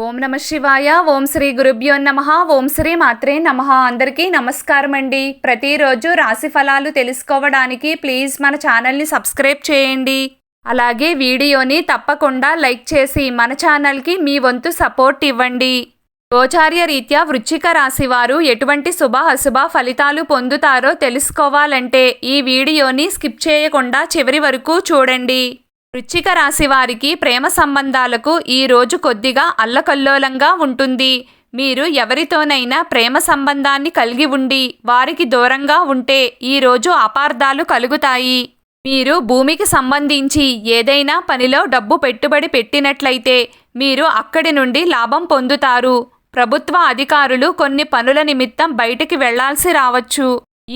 ఓం నమ శివాయ. ఓం శ్రీ గురుభ్యో నమః. ఓం శ్రీ మాత్రే నమః. అందరికీ నమస్కారం అండి. ప్రతిరోజు రాశి ఫలాలు తెలుసుకోవడానికి ప్లీజ్ మన ఛానల్ని సబ్స్క్రైబ్ చేయండి. అలాగే వీడియోని తప్పకుండా లైక్ చేసి మన ఛానల్కి మీ వంతు సపోర్ట్ ఇవ్వండి. గోచార్య రీత్యా వృశ్చిక రాశి వారు ఎటువంటి శుభ అశుభ ఫలితాలు పొందుతారో తెలుసుకోవాలంటే ఈ వీడియోని స్కిప్ చేయకుండా చివరి వరకు చూడండి. వృశ్చిక రాశి వారికి ప్రేమ సంబంధాలకు ఈ రోజు కొద్దిగా అల్లకల్లోలంగా ఉంటుంది. మీరు ఎవరితోనైనా ప్రేమ సంబంధాన్ని కలిగి ఉండి వారికి దూరంగా ఉంటే ఈ రోజు అపార్థాలు కలుగుతాయి. మీరు భూమికి సంబంధించి ఏదైనా పనిలో డబ్బు పెట్టుబడి పెట్టినట్లయితే మీరు అక్కడి నుండి లాభం పొందుతారు. ప్రభుత్వ అధికారులు కొన్ని పనుల నిమిత్తం బయటికి వెళ్లాల్సి రావచ్చు.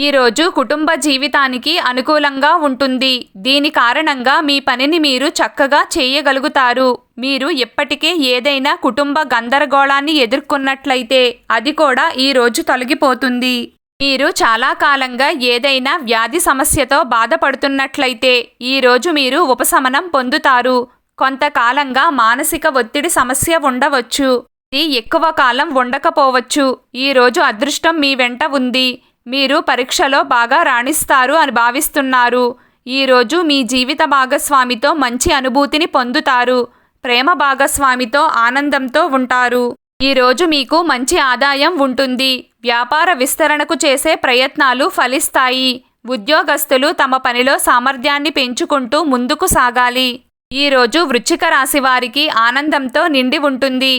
ఈరోజు కుటుంబ జీవితానికి అనుకూలంగా ఉంటుంది. దీని కారణంగా మీ పనిని మీరు చక్కగా చేయగలుగుతారు. మీరు ఎప్పటికే ఏదైనా కుటుంబ గందరగోళాన్ని ఎదుర్కొన్నట్లయితే అది కూడా ఈరోజు తొలగిపోతుంది. మీరు చాలా కాలంగా ఏదైనా వ్యాధి సమస్యతో బాధపడుతున్నట్లయితే ఈరోజు మీరు ఉపశమనం పొందుతారు. కొంతకాలంగా మానసిక ఒత్తిడి సమస్య ఉండవచ్చు. ఇది ఎక్కువ కాలం ఉండకపోవచ్చు. ఈరోజు అదృష్టం మీ వెంట ఉంది. మీరు పరీక్షలో బాగా రాణిస్తారు అని భావిస్తున్నారు. ఈరోజు మీ జీవిత భాగస్వామితో మంచి అనుభూతిని పొందుతారు. ప్రేమ భాగస్వామితో ఆనందంతో ఉంటారు. ఈరోజు మీకు మంచి ఆదాయం ఉంటుంది. వ్యాపార విస్తరణకు చేసే ప్రయత్నాలు ఫలిస్తాయి. ఉద్యోగస్తులు తమ పనిలో సామర్థ్యాన్ని పెంచుకుంటూ ముందుకు సాగాలి. ఈరోజు వృశ్చిక రాశి వారికి ఆనందంతో నిండి ఉంటుంది.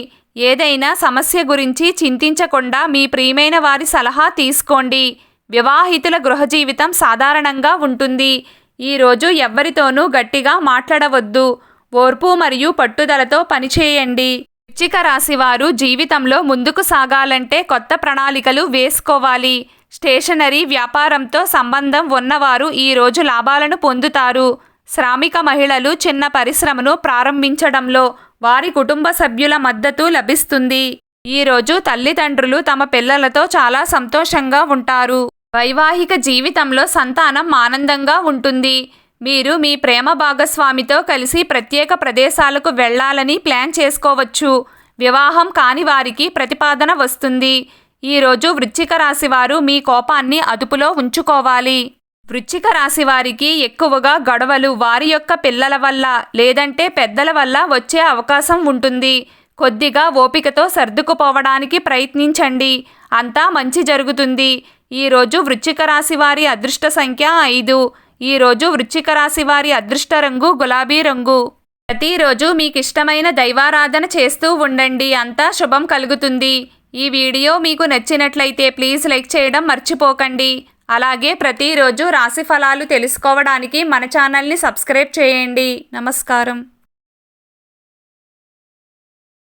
ఏదైనా సమస్య గురించి చింతించకుండా మీ ప్రియమైన వారి సలహా తీసుకోండి. వివాహితుల గృహ జీవితం సాధారణంగా ఉంటుంది. ఈరోజు ఎవ్వరితోనూ గట్టిగా మాట్లాడవద్దు. ఓర్పు మరియు పట్టుదలతో పనిచేయండి. వృశ్చిక రాశి వారు జీవితంలో ముందుకు సాగాలంటే కొత్త ప్రణాళికలు వేసుకోవాలి. స్టేషనరీ వ్యాపారంతో సంబంధం ఉన్నవారు ఈరోజు లాభాలను పొందుతారు. శ్రామిక మహిళలు చిన్న పరిశ్రమను ప్రారంభించడంలో వారి కుటుంబ సభ్యుల మద్దతు లభిస్తుంది. ఈరోజు తల్లిదండ్రులు తమ పిల్లలతో చాలా సంతోషంగా ఉంటారు. వైవాహిక జీవితంలో సంతానం ఆనందంగా ఉంటుంది. మీరు మీ ప్రేమ భాగస్వామితో కలిసి ప్రత్యేక ప్రదేశాలకు వెళ్లాలని ప్లాన్ చేసుకోవచ్చు. వివాహం కాని వారికి ప్రతిపాదన వస్తుంది. ఈరోజు వృశ్చిక రాశి వారు మీ కోపాన్ని అదుపులో ఉంచుకోవాలి. వృశ్చిక రాశి వారికి ఎక్కువగా గొడవలు వారి యొక్క పిల్లల వల్ల లేదంటే పెద్దల వల్ల వచ్చే అవకాశం ఉంటుంది. కొద్దిగా ఓపికతో సర్దుకుపోవడానికి ప్రయత్నించండి. అంతా మంచి జరుగుతుంది. ఈరోజు వృశ్చిక రాశి వారి అదృష్ట సంఖ్య 5. ఈరోజు వృశ్చిక రాశి వారి అదృష్ట రంగు గులాబీ రంగు. ప్రతిరోజు మీకు ఇష్టమైన దైవారాధన చేస్తూ ఉండండి. అంతా శుభం కలుగుతుంది. ఈ వీడియో మీకు నచ్చినట్లయితే ప్లీజ్ లైక్ చేయడం మర్చిపోకండి. అలాగే ప్రతిరోజు రాశి ఫలాలు తెలుసుకోవడానికి మన ఛానల్ని సబ్స్క్రైబ్ చేయండి. నమస్కారం.